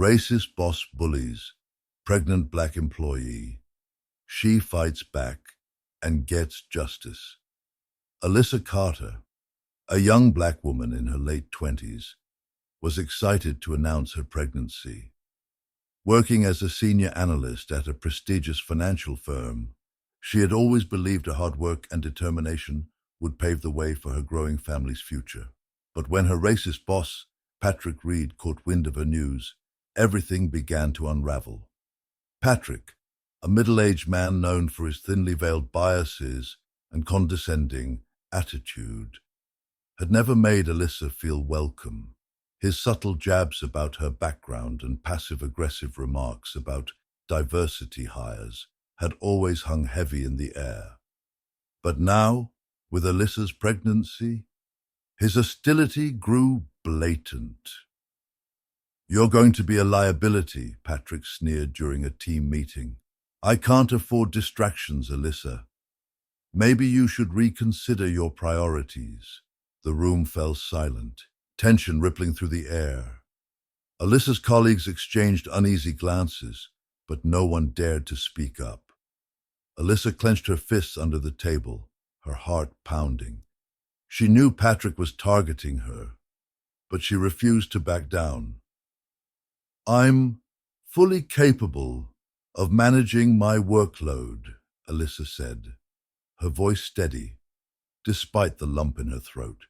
Racist boss bullies pregnant black employee. She fights back and gets justice. Alyssa Carter, a young black woman in her late 20s, was excited to announce her pregnancy. Working as a senior analyst at a prestigious financial firm, she had always believed her hard work and determination would pave the way for her growing family's future. But when her racist boss, Patrick Reed, caught wind of her news, everything began to unravel. Patrick, a middle-aged man known for his thinly veiled biases and condescending attitude, had never made Alyssa feel welcome. His subtle jabs about her background and passive-aggressive remarks about diversity hires had always hung heavy in the air. But now, with Alyssa's pregnancy, his hostility grew blatant. "You're going to be a liability," Patrick sneered during a team meeting. "I can't afford distractions, Alyssa. Maybe you should reconsider your priorities." The room fell silent, tension rippling through the air. Alyssa's colleagues exchanged uneasy glances, but no one dared to speak up. Alyssa clenched her fists under the table, her heart pounding. She knew Patrick was targeting her, but she refused to back down. "I'm fully capable of managing my workload," Alyssa said, her voice steady, despite the lump in her throat.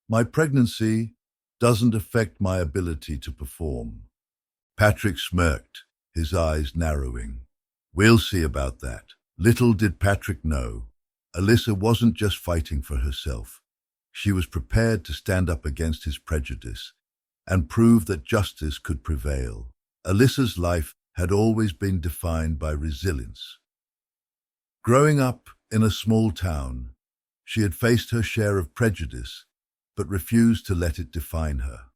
"My pregnancy doesn't affect my ability to perform." Patrick smirked, his eyes narrowing. "We'll see about that." Little did Patrick know, Alyssa wasn't just fighting for herself. She was prepared to stand up against his prejudice and prove that justice could prevail. Alyssa's life had always been defined by resilience. Growing up in a small town, she had faced her share of prejudice, but refused to let it define her.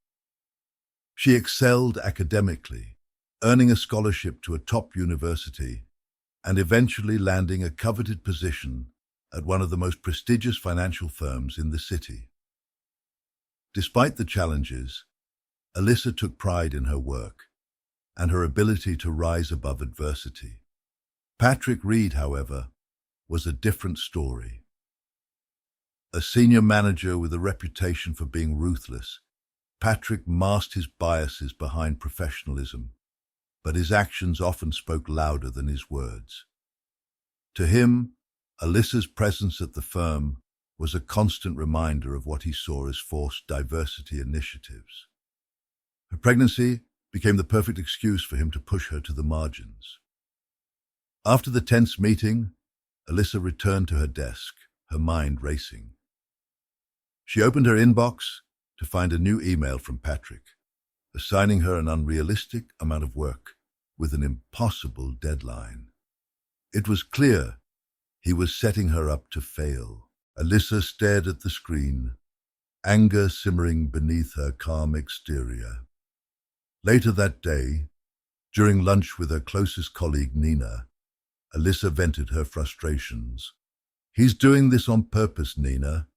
She excelled academically, earning a scholarship to a top university and eventually landing a coveted position at one of the most prestigious financial firms in the city. Despite the challenges, Alyssa took pride in her work and her ability to rise above adversity. Patrick Reed, however, was a different story. A senior manager with a reputation for being ruthless, Patrick masked his biases behind professionalism, but his actions often spoke louder than his words. To him, Alyssa's presence at the firm was a constant reminder of what he saw as forced diversity initiatives. Her pregnancy became the perfect excuse for him to push her to the margins. After the tense meeting, Alyssa returned to her desk, her mind racing. She opened her inbox to find a new email from Patrick, assigning her an unrealistic amount of work with an impossible deadline. It was clear he was setting her up to fail. Alyssa stared at the screen, anger simmering beneath her calm exterior. Later that day, during lunch with her closest colleague Nina, Alyssa vented her frustrations. "He's doing this on purpose, Nina.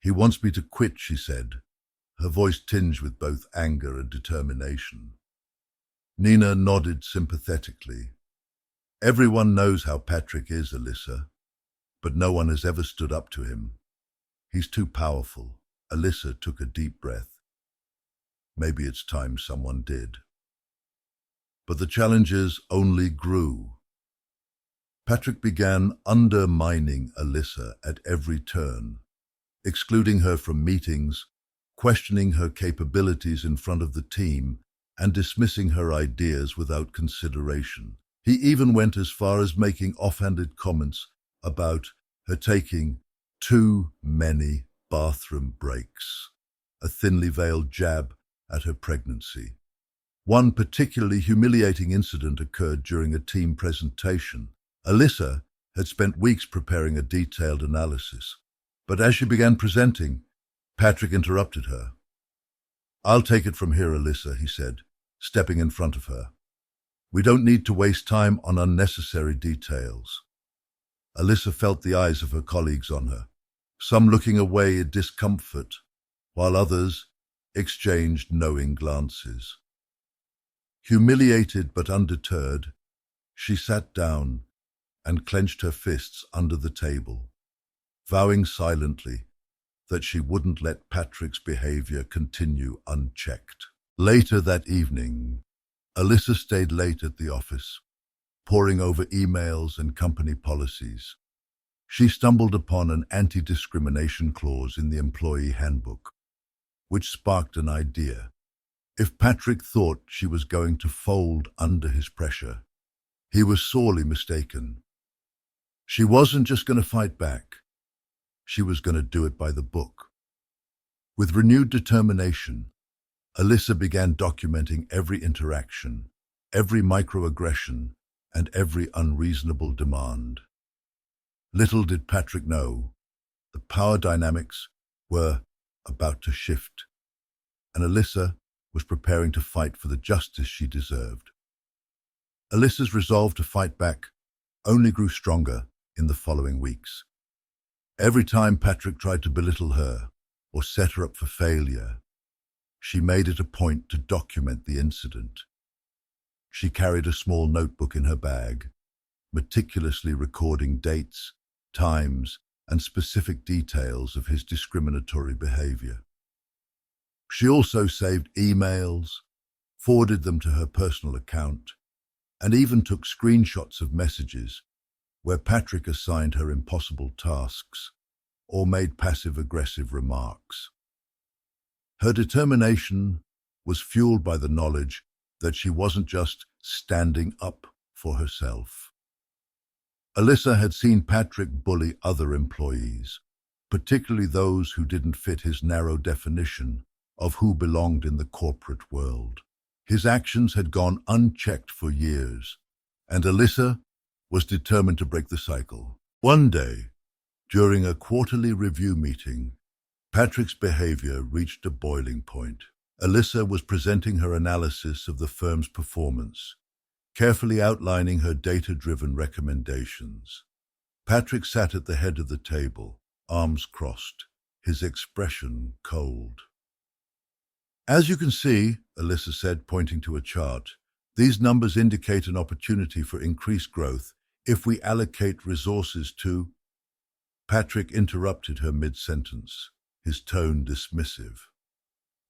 He wants me to quit," she said, her voice tinged with both anger and determination. Nina nodded sympathetically. "Everyone knows how Patrick is, Alyssa, but no one has ever stood up to him. He's too powerful." Alyssa took a deep breath. Maybe it's time someone did. But the challenges only grew. Patrick began undermining Alyssa at every turn, excluding her from meetings, questioning her capabilities in front of the team, and dismissing her ideas without consideration. He even went as far as making offhanded comments about her taking too many bathroom breaks, a thinly veiled jab at her pregnancy. One particularly humiliating incident occurred during a team presentation. Alyssa had spent weeks preparing a detailed analysis, but as she began presenting, Patrick interrupted her. "I'll take it from here, Alyssa," he said, stepping in front of her. "We don't need to waste time on unnecessary details." Alyssa felt the eyes of her colleagues on her, some looking away in discomfort, while others exchanged knowing glances. Humiliated but undeterred, she sat down and clenched her fists under the table, vowing silently that she wouldn't let Patrick's behavior continue unchecked. Later that evening, Alyssa stayed late at the office, poring over emails and company policies. She stumbled upon an anti-discrimination clause in the employee handbook, which sparked an idea. If Patrick thought she was going to fold under his pressure, he was sorely mistaken. She wasn't just going to fight back. She was going to do it by the book. With renewed determination, Alyssa began documenting every interaction, every microaggression, and every unreasonable demand. Little did Patrick know, the power dynamics were about to shift, and Alyssa was preparing to fight for the justice she deserved. Alyssa's resolve to fight back only grew stronger in the following weeks. Every time Patrick tried to belittle her or set her up for failure, she made it a point to document the incident. She carried a small notebook in her bag, meticulously recording dates, times, and specific details of his discriminatory behavior. She also saved emails, forwarded them to her personal account, and even took screenshots of messages where Patrick assigned her impossible tasks or made passive-aggressive remarks. Her determination was fueled by the knowledge that she wasn't just standing up for herself. Alyssa had seen Patrick bully other employees, particularly those who didn't fit his narrow definition of who belonged in the corporate world. His actions had gone unchecked for years, and Alyssa was determined to break the cycle. One day, during a quarterly review meeting, Patrick's behavior reached a boiling point. Alyssa was presenting her analysis of the firm's performance, carefully outlining her data-driven recommendations. Patrick sat at the head of the table, arms crossed, his expression cold. "As you can see," Alyssa said, pointing to a chart, "these numbers indicate an opportunity for increased growth if we allocate resources to—" Patrick interrupted her mid-sentence, his tone dismissive.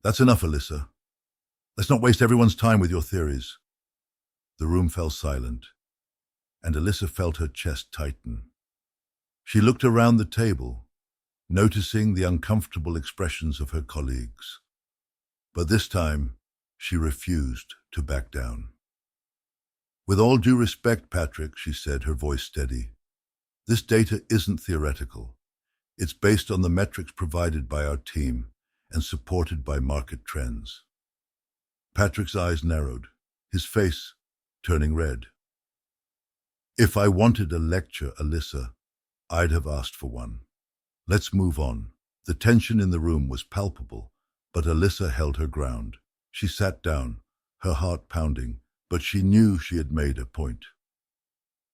"That's enough, Alyssa. Let's not waste everyone's time with your theories." The room fell silent, and Alyssa felt her chest tighten. She looked around the table, noticing the uncomfortable expressions of her colleagues. But this time, she refused to back down. "With all due respect, Patrick," she said, her voice steady, "this data isn't theoretical. It's based on the metrics provided by our team and supported by market trends." Patrick's eyes narrowed, his face turning red. "If I wanted a lecture, Alyssa, I'd have asked for one. Let's move on." The tension in the room was palpable, but Alyssa held her ground. She sat down, her heart pounding, but she knew she had made a point.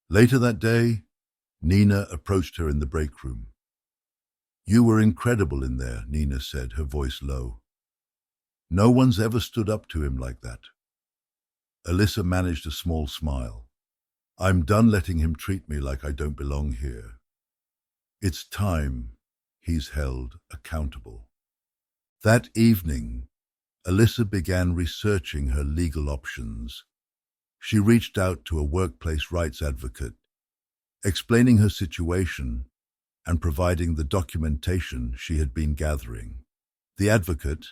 Later that day, Nina approached her in the break room. "You were incredible in there," Nina said, her voice low. "No one's ever stood up to him like that." Alyssa managed a small smile. "I'm done letting him treat me like I don't belong here. It's time he's held accountable." That evening, Alyssa began researching her legal options. She reached out to a workplace rights advocate, explaining her situation and providing the documentation she had been gathering. The advocate,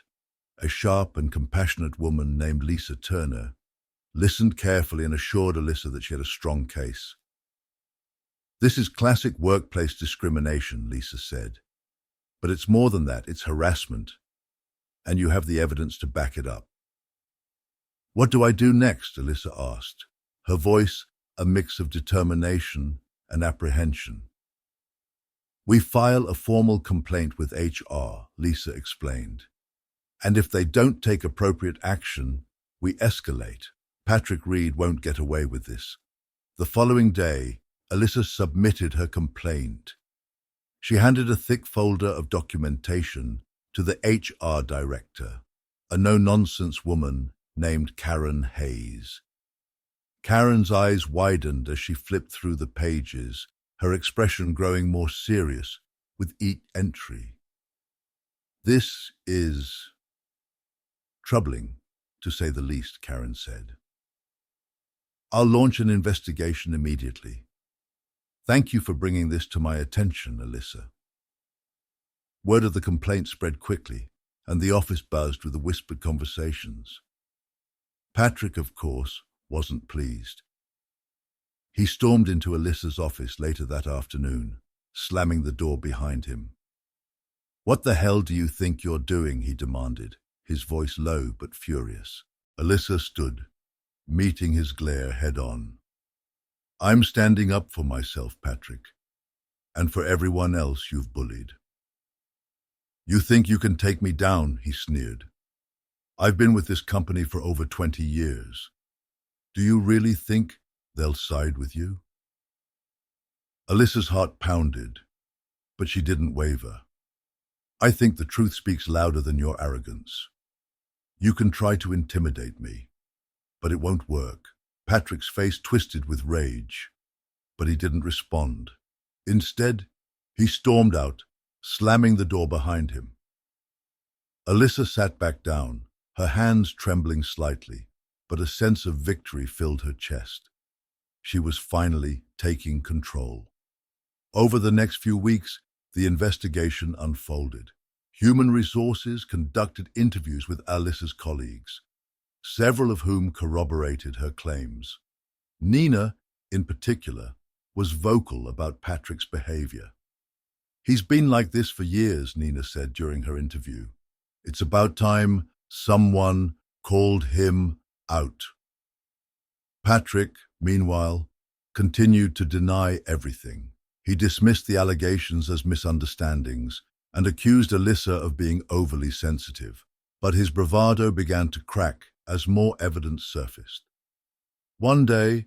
a sharp and compassionate woman named Alyssa Turner, listened carefully and assured Alyssa that she had a strong case. "This is classic workplace discrimination," Alyssa said. "But it's more than that, it's harassment, and you have the evidence to back it up." "What do I do next?" Alyssa asked, her voice a mix of determination and apprehension. "We file a formal complaint with HR," Alyssa explained. "And if they don't take appropriate action, we escalate. Patrick Reed won't get away with this." The following day, Alyssa submitted her complaint. She handed a thick folder of documentation to the HR director, a no-nonsense woman named Karen Hayes. Karen's eyes widened as she flipped through the pages, her expression growing more serious with each entry. "This is troubling, to say the least," Karen said. "I'll launch an investigation immediately. Thank you for bringing this to my attention, Alyssa." Word of the complaint spread quickly, and the office buzzed with the whispered conversations. Patrick, of course, wasn't pleased. He stormed into Alyssa's office later that afternoon, slamming the door behind him. "What the hell do you think you're doing?" he demanded, his voice low but furious. Alyssa stood, meeting his glare head-on. "I'm standing up for myself, Patrick, and for everyone else you've bullied." "You think you can take me down?" he sneered. "I've been with this company for over 20 years. Do you really think they'll side with you?" Alyssa's heart pounded, but she didn't waver. "I think the truth speaks louder than your arrogance. You can try to intimidate me, but it won't work." Patrick's face twisted with rage, but he didn't respond. Instead, he stormed out, slamming the door behind him. Alyssa sat back down, her hands trembling slightly, but a sense of victory filled her chest. She was finally taking control. Over the next few weeks, the investigation unfolded. Human Resources conducted interviews with Alyssa's colleagues, several of whom corroborated her claims. Nina, in particular, was vocal about Patrick's behavior. "He's been like this for years," Nina said during her interview. "It's about time someone called him out." Patrick, meanwhile, continued to deny everything. He dismissed the allegations as misunderstandings and accused Alyssa of being overly sensitive. But his bravado began to crack as more evidence surfaced. One day,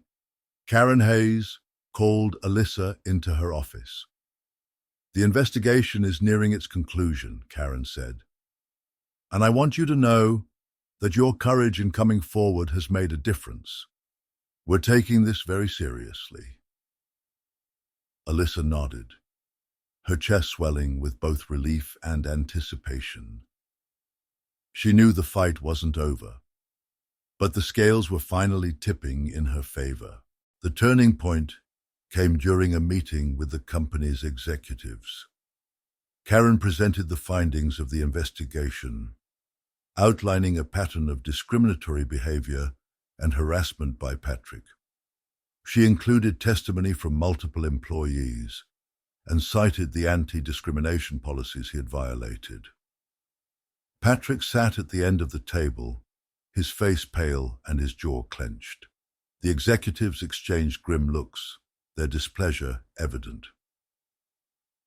Karen Hayes called Alyssa into her office. "The investigation is nearing its conclusion," Karen said. "And I want you to know that your courage in coming forward has made a difference. We're taking this very seriously." Alyssa nodded, her chest swelling with both relief and anticipation. She knew the fight wasn't over, but the scales were finally tipping in her favor. The turning point came during a meeting with the company's executives. Karen presented the findings of the investigation, outlining a pattern of discriminatory behavior and harassment by Patrick. She included testimony from multiple employees and cited the anti-discrimination policies he had violated. Patrick sat at the end of the table, his face pale and his jaw clenched. The executives exchanged grim looks, their displeasure evident.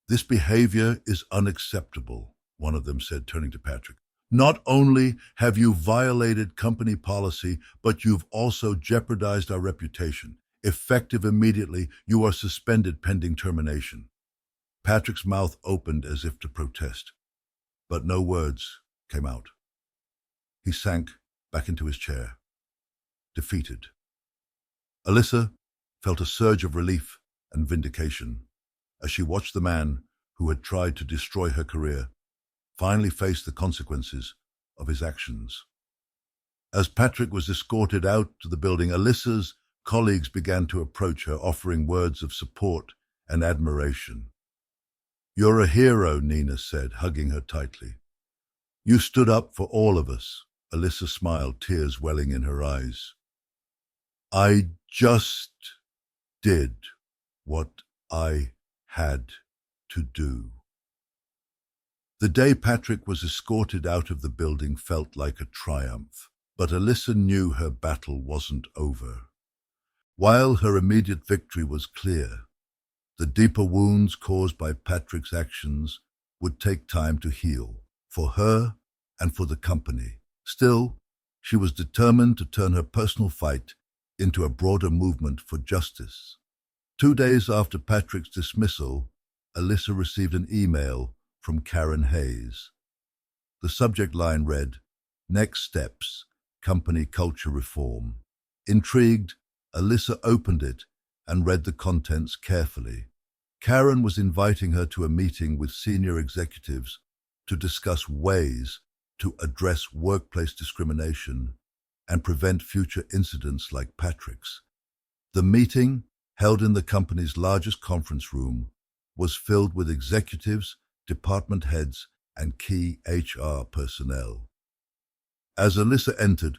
"This behavior is unacceptable," one of them said, turning to Patrick. "Not only have you violated company policy, but you've also jeopardized our reputation. Effective immediately, you are suspended pending termination." Patrick's mouth opened as if to protest, but no words came out. He sank back into his chair, defeated. Alyssa felt a surge of relief and vindication as she watched the man who had tried to destroy her career finally face the consequences of his actions. As Patrick was escorted out to the building, Alyssa's colleagues began to approach her, offering words of support and admiration. "You're a hero," Nina said, hugging her tightly. "You stood up for all of us." Alyssa smiled, tears welling in her eyes. "I just did what I had to do." The day Patrick was escorted out of the building felt like a triumph, but Alyssa knew her battle wasn't over. While her immediate victory was clear, the deeper wounds caused by Patrick's actions would take time to heal, for her and for the company. Still, she was determined to turn her personal fight into a broader movement for justice. 2 days after Patrick's dismissal, Alyssa received an email from Karen Hayes. The subject line read, "Next steps, Company Culture Reform. Intrigued, Alyssa opened it and read the contents carefully. Karen was inviting her to a meeting with senior executives to discuss ways to address workplace discrimination and prevent future incidents like Patrick's. The meeting, held in the company's largest conference room, was filled with executives, department heads, and key HR personnel. As Alyssa entered,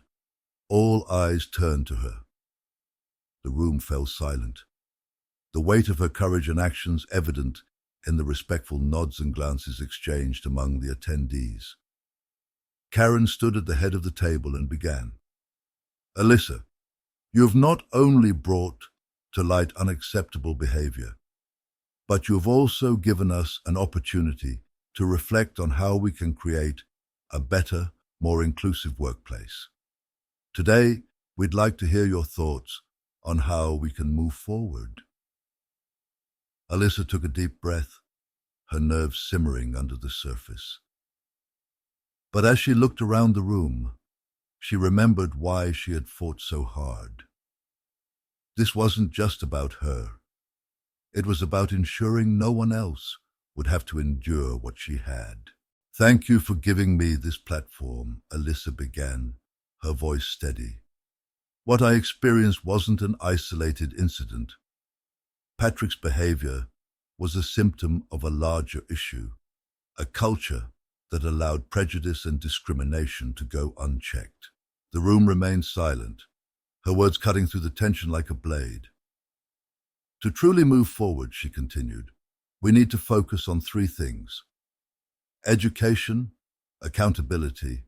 all eyes turned to her. The room fell silent, the weight of her courage and actions evident in the respectful nods and glances exchanged among the attendees. Karen stood at the head of the table and began. Alyssa, you have not only brought to light unacceptable behavior, but you have also given us an opportunity to reflect on how we can create a better, more inclusive workplace. Today, we'd like to hear your thoughts on how we can move forward. Alyssa took a deep breath, her nerves simmering under the surface. But as she looked around the room, she remembered why she had fought so hard. This wasn't just about her. It was about ensuring no one else would have to endure what she had. Thank you for giving me this platform, Alyssa began, her voice steady. What I experienced wasn't an isolated incident. Patrick's behavior was a symptom of a larger issue, a culture that allowed prejudice and discrimination to go unchecked. The room remained silent, her words cutting through the tension like a blade. To truly move forward, she continued, we need to focus on three things: education, accountability,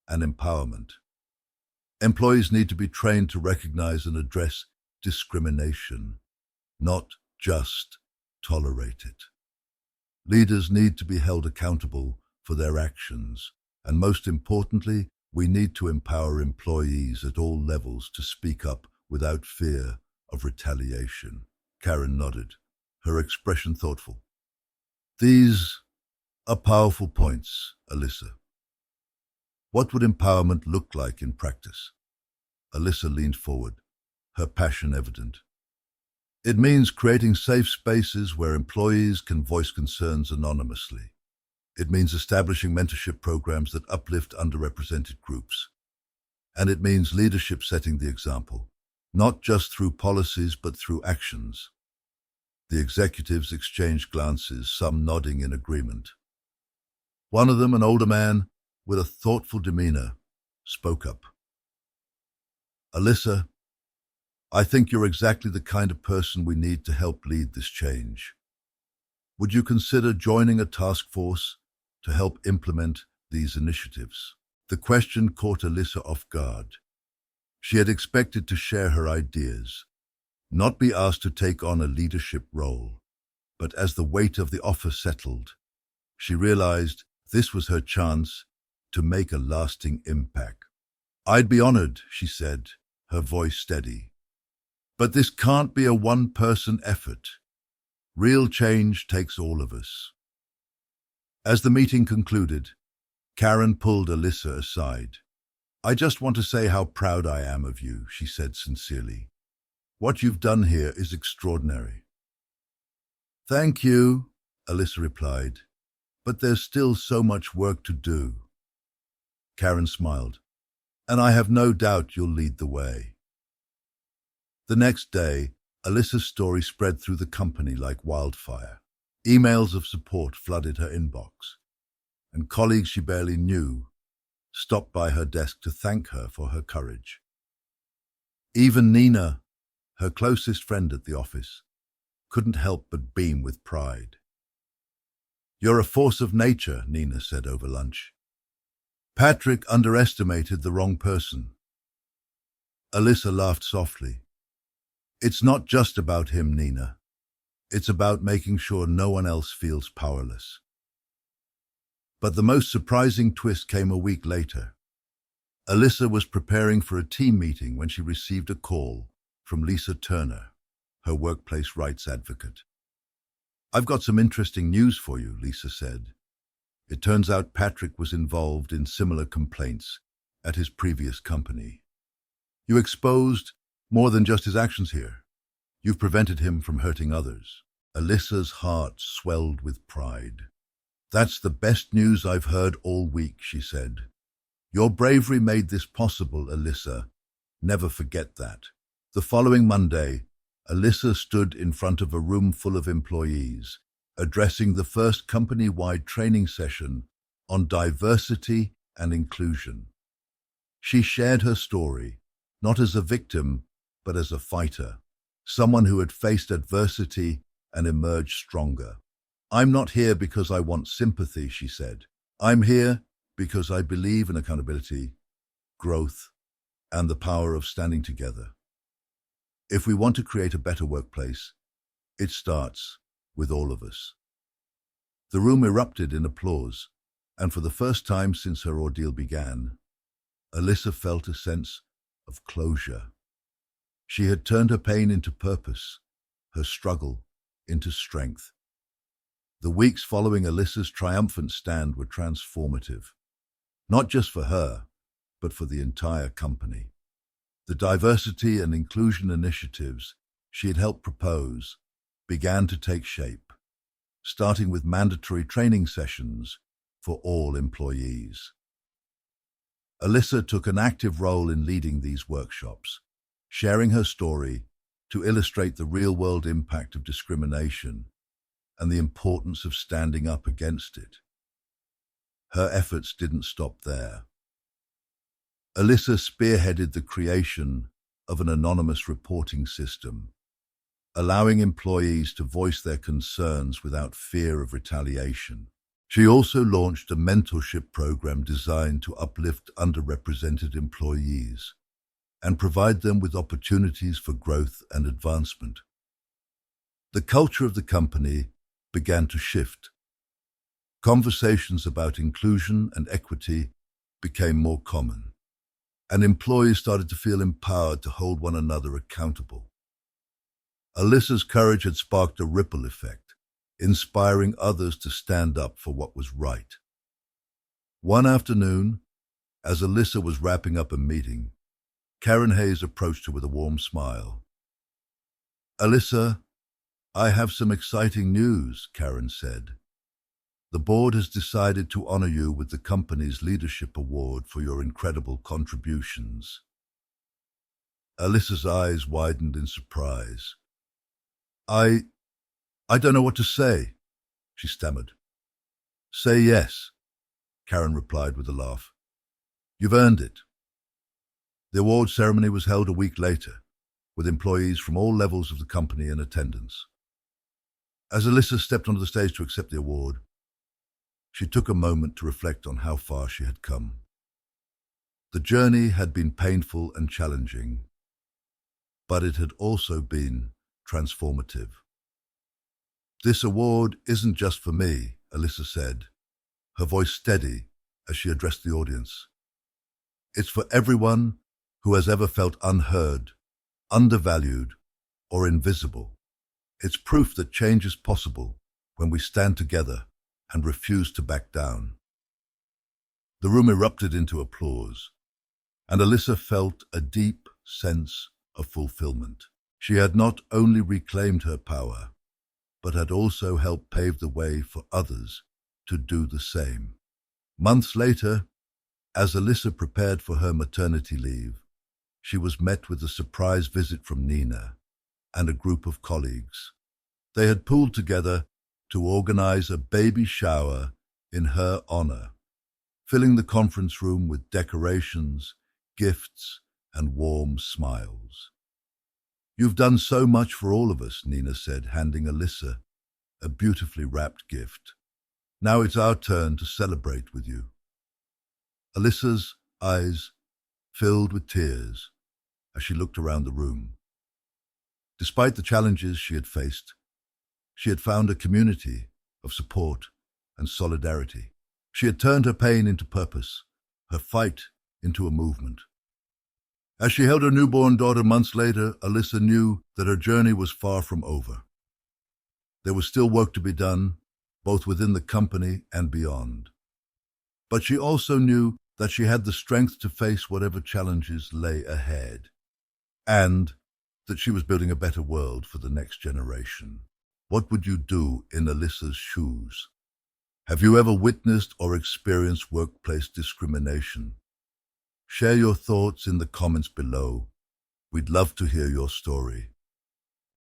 and empowerment. Employees need to be trained to recognize and address discrimination, not just tolerate it. Leaders need to be held accountable for their actions, and most importantly, we need to empower employees at all levels to speak up without fear of retaliation. Karen nodded, her expression thoughtful. These are powerful points, Alyssa. What would empowerment look like in practice? Alyssa leaned forward, her passion evident. It means creating safe spaces where employees can voice concerns anonymously. It means establishing mentorship programs that uplift underrepresented groups. And it means leadership setting the example, not just through policies but through actions. The executives exchanged glances, some nodding in agreement. One of them, an older man with a thoughtful demeanor, spoke up. Alyssa, I think you're exactly the kind of person we need to help lead this change. Would you consider joining a task force to help implement these initiatives? The question caught Alyssa off guard. She had expected to share her ideas, not be asked to take on a leadership role. But as the weight of the offer settled, she realized this was her chance to make a lasting impact. I'd be honored, she said, her voice steady. But this can't be a one-person effort. Real change takes all of us. As the meeting concluded, Karen pulled Alyssa aside. I just want to say how proud I am of you, she said sincerely. What you've done here is extraordinary. Thank you, Alyssa replied, but there's still so much work to do. Karen smiled, and I have no doubt you'll lead the way. The next day, Alyssa's story spread through the company like wildfire. Emails of support flooded her inbox, and colleagues she barely knew stopped by her desk to thank her for her courage. Even Nina, her closest friend at the office, couldn't help but beam with pride. You're a force of nature, Nina said over lunch. Patrick underestimated the wrong person. Alyssa laughed softly. It's not just about him, Nina. It's about making sure no one else feels powerless. But the most surprising twist came a week later. Alyssa was preparing for a team meeting when she received a call from Lisa Turner, her workplace rights advocate. I've got some interesting news for you, Lisa said. It turns out Patrick was involved in similar complaints at his previous company. You exposed more than just his actions here. You've prevented him from hurting others. Alyssa's heart swelled with pride. That's the best news I've heard all week, she said. Your bravery made this possible, Alyssa. Never forget that. The following Monday, Alyssa stood in front of a room full of employees, addressing the first company-wide training session on diversity and inclusion. She shared her story, not as a victim, but as a fighter, someone who had faced adversity and emerged stronger. I'm not here because I want sympathy, she said. I'm here because I believe in accountability, growth, and the power of standing together. If we want to create a better workplace, it starts with all of us. The room erupted in applause, and for the first time since her ordeal began, Alyssa felt a sense of closure. She had turned her pain into purpose, her struggle into strength. The weeks following Alyssa's triumphant stand were transformative, not just for her, but for the entire company. The diversity and inclusion initiatives she had helped propose began to take shape, starting with mandatory training sessions for all employees. Alyssa took an active role in leading these workshops, sharing her story to illustrate the real-world impact of discrimination and the importance of standing up against it. Her efforts didn't stop there. Alyssa spearheaded the creation of an anonymous reporting system, allowing employees to voice their concerns without fear of retaliation. She also launched a mentorship program designed to uplift underrepresented employees and provide them with opportunities for growth and advancement. The culture of the company began to shift. Conversations about inclusion and equity became more common, and employees started to feel empowered to hold one another accountable. Alyssa's courage had sparked a ripple effect, inspiring others to stand up for what was right. One afternoon, as Alyssa was wrapping up a meeting, Karen Hayes approached her with a warm smile. "Alyssa, I have some exciting news," Karen said. "The board has decided to honor you with the company's leadership award for your incredible contributions." Alyssa's eyes widened in surprise. I don't know what to say," she stammered. "Say yes," Karen replied with a laugh. "You've earned it." The award ceremony was held a week later, with employees from all levels of the company in attendance. As Alyssa stepped onto the stage to accept the award, she took a moment to reflect on how far she had come. The journey had been painful and challenging, but it had also been transformative. "This award isn't just for me," Alyssa said, her voice steady as she addressed the audience. "It's for everyone who has ever felt unheard, undervalued, or invisible. It's proof that change is possible when we stand together and refuse to back down." The room erupted into applause, and Alyssa felt a deep sense of fulfillment. She had not only reclaimed her power, but had also helped pave the way for others to do the same. Months later, as Alyssa prepared for her maternity leave, she was met with a surprise visit from Nina and a group of colleagues. They had pooled together to organize a baby shower in her honor, filling the conference room with decorations, gifts, and warm smiles. "You've done so much for all of us," Nina said, handing Alyssa a beautifully wrapped gift. "Now it's our turn to celebrate with you." Alyssa's eyes filled with tears as she looked around the room. Despite the challenges she had faced, she had found a community of support and solidarity. She had turned her pain into purpose, her fight into a movement. As she held her newborn daughter months later, Alyssa knew that her journey was far from over. There was still work to be done, both within the company and beyond. But she also knew that she had the strength to face whatever challenges lay ahead, and that she was building a better world for the next generation. What would you do in Alyssa's shoes? Have you ever witnessed or experienced workplace discrimination? Share your thoughts in the comments below. We'd love to hear your story.